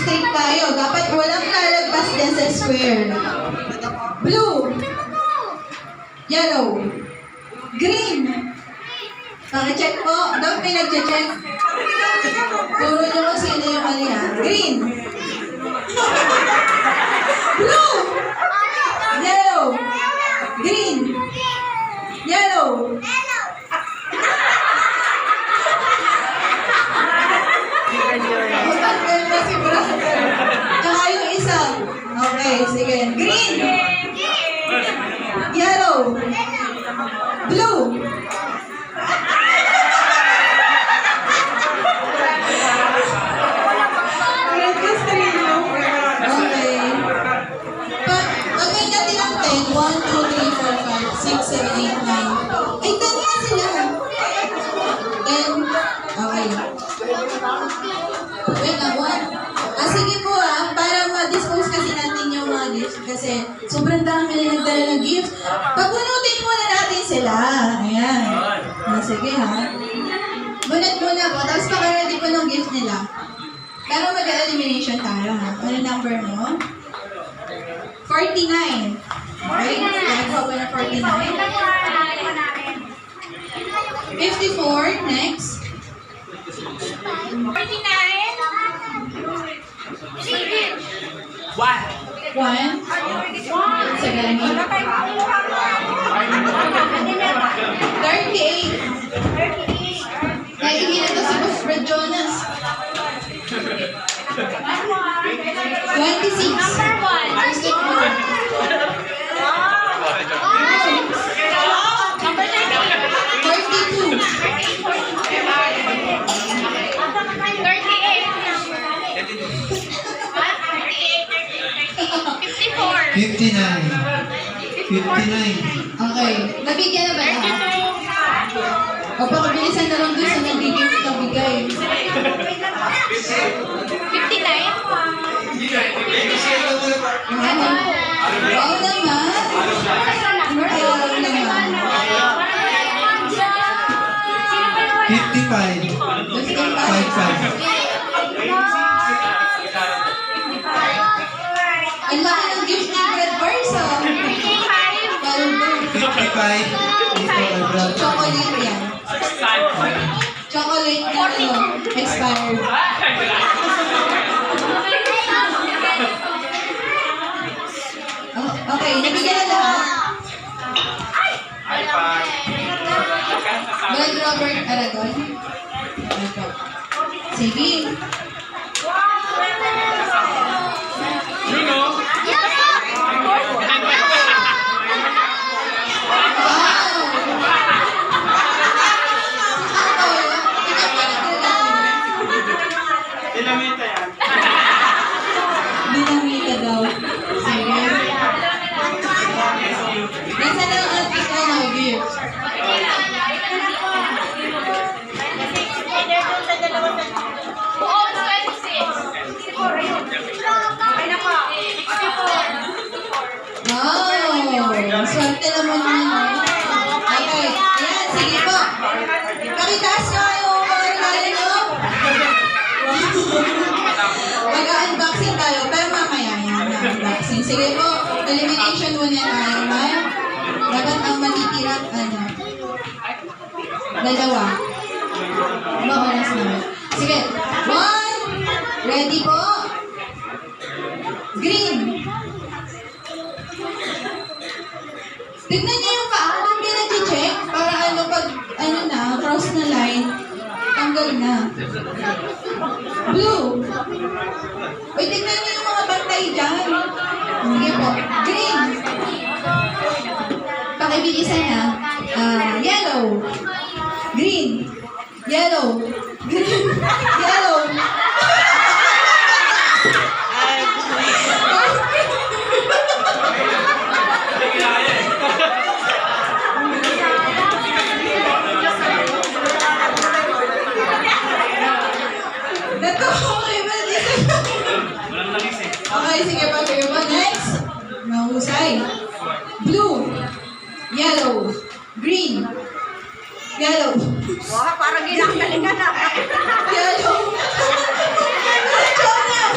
strict tayo. Dapat walang lalagpas dyan sa square. Blue. Yellow. Green. Paki-check po. Dapat may nag-check. Turo nyo kung sino yung ano yan. Green. Blue. Yellow. Green. Yellow. Maganda si brother. Tsaka yung isa. Okay, sige. Green. Yellow. Blue. Red Castrino. Okay. Pagay natin ang 10. 1, 2, 3, 4, 5, 6, 7, 8, 9. Ay, 10 nga sila. 10. Okay. Wait lang, what? Sige po para ma-dispose kasi natin yung mga gifts kasi sobrang dami na nagdala ng gifts. Pabunutin muna natin sila. Ayan. Sige Bunot muna po. Tapos paka-ready po ng gift nila. Pero mag-elimination tayo Ano number mo? 49. Okay? Nagpo ba na 49? 54. Next. 49. 1. Sige. 38. Naiingin ito si Boss Fred Jonas. 26. Number 42. 59. Okay. Nabigyan na ba lahat? O pakabilisan na lang doon sa nabigyan ito bigay. 59. Oo naman. Ayaw naman. 55. 55. Ang laki ng gift ni Red Bars, Parang doon. 55. Chocolate yan. Chocolate na expired. Okay, nabigyan na lahat. Brad Robert Aragon. Sige. Dinamita yan. Dinamita daw. Sige. Nasaan na ang ikaw na gift? Buong 26. Okay na po. Wow! Swerte naman yun. Okay. Ayan, sige po. Pakitaas nyo yung mga regalo nyo. Mag-unboxing tayo, pero mamaya yan unboxing. Sige po, elimination muna tayo, ma'am. Dapat ang matitira, dalawa. Iba oras naman. Sige, 1. Ready po? Green. Tignan niyo yung paa. Huwag niyo nag-check para pag cross na line, tanggal na. Blue. Uy, tignan niyo yung mga bantay dyan. Sige po. Green. Pakibilisan na. Yellow. Green. Yellow. Green. Yellow. Okay, sige pa. Next. Mahusay. Blue. Yellow. Green. Yellow. Wah, parang ginagalingan na. Yellow. Jonas!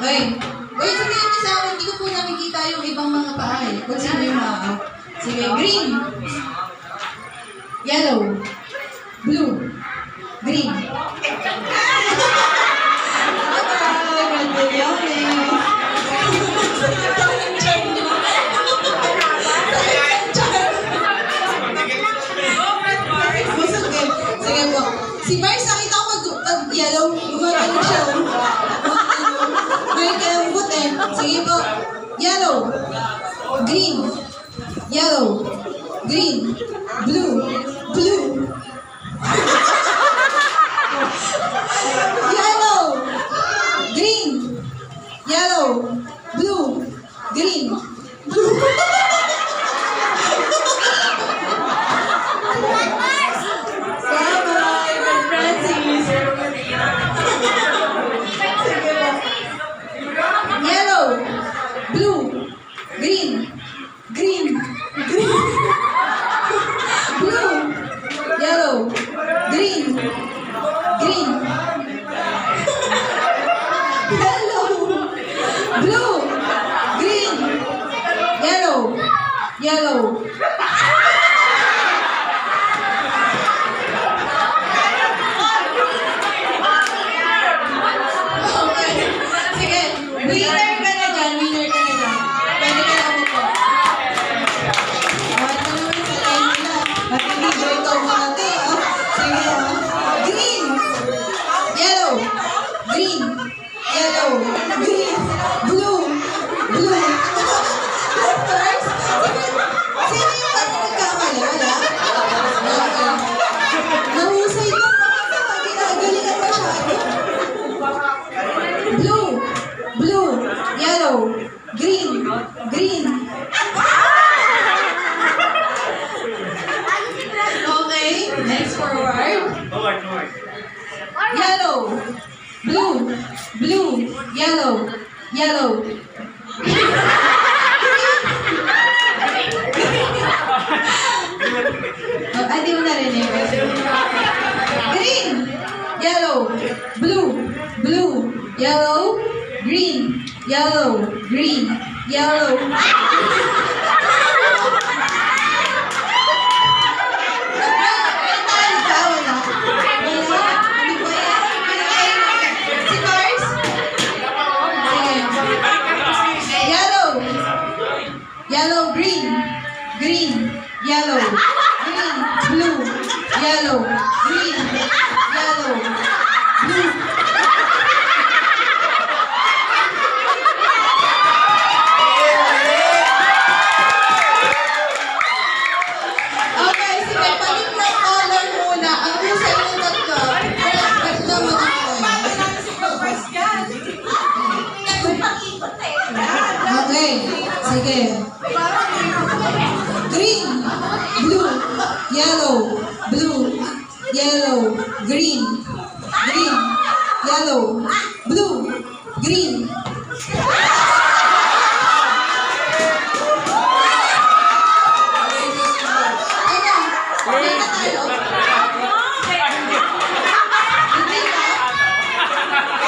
Okay. Wait, sabihin niyo sa akin, hindi ko po nakikita yung ibang mga paa eh. Kung sino yung mga. Sige, green. Yellow. Blue. Green. Sige po. Si Mars, nakita ko mag-yellow. Gumagano siya. May kalambot eh. Sige po. Yellow. Green. Yellow. Green. Blue. Blue. Yellow. Green. Yellow. Blue. Green. Blue. Bye-bye, Red Francis. Yellow. Blue. Green. Green. Green. Blue. Yellow. Green. Green. Yellow. Blue. Green. Yellow. Yellow. Okay. Sige. Winner ka na dyan. Winner ka na dyan. Pwede ka na umupo. Ito naman sa line nila. Nag-enjoy ito mga to. Sige. Green. Yellow. Green. Yellow. Green. Blue. Blue. First. Sino yung nagkamali? Wala? Okay. Nahusay ito mga to. Ginagalingan masyado. Blue. Blue. Yellow. Green. Green. Okay. Next forward. Yellow. Blue. Blue. Yellow. Yellow. Oh, di mo narinig. Green. Yellow. Blue. Blue. Yellow. Green. Yellow. Green. Yellow. Yellow, green, green, yellow, green, blue, yellow, green, yellow, blue. Okay, sige, palit ng color muna. Ang husay ng tatlo. Red naman ako. Okay, sige. Green, blue, yellow, blue, yellow, green, green, yellow, blue, green. Ano? Hindi na tayo? Hindi na?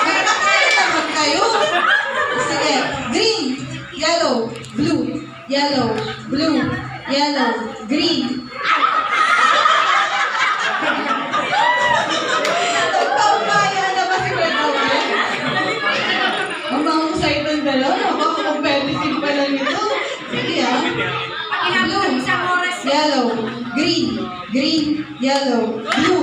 Magkakaroon naman kayo. Sige, green, yellow, blue, yellow, blue, yellow, green. Nagpapaya na ba si Kuya? Ang mahusay ng dalawa. Napaka-competitive pala nito. Sige ah. Blue, yellow, green, green, yellow, blue,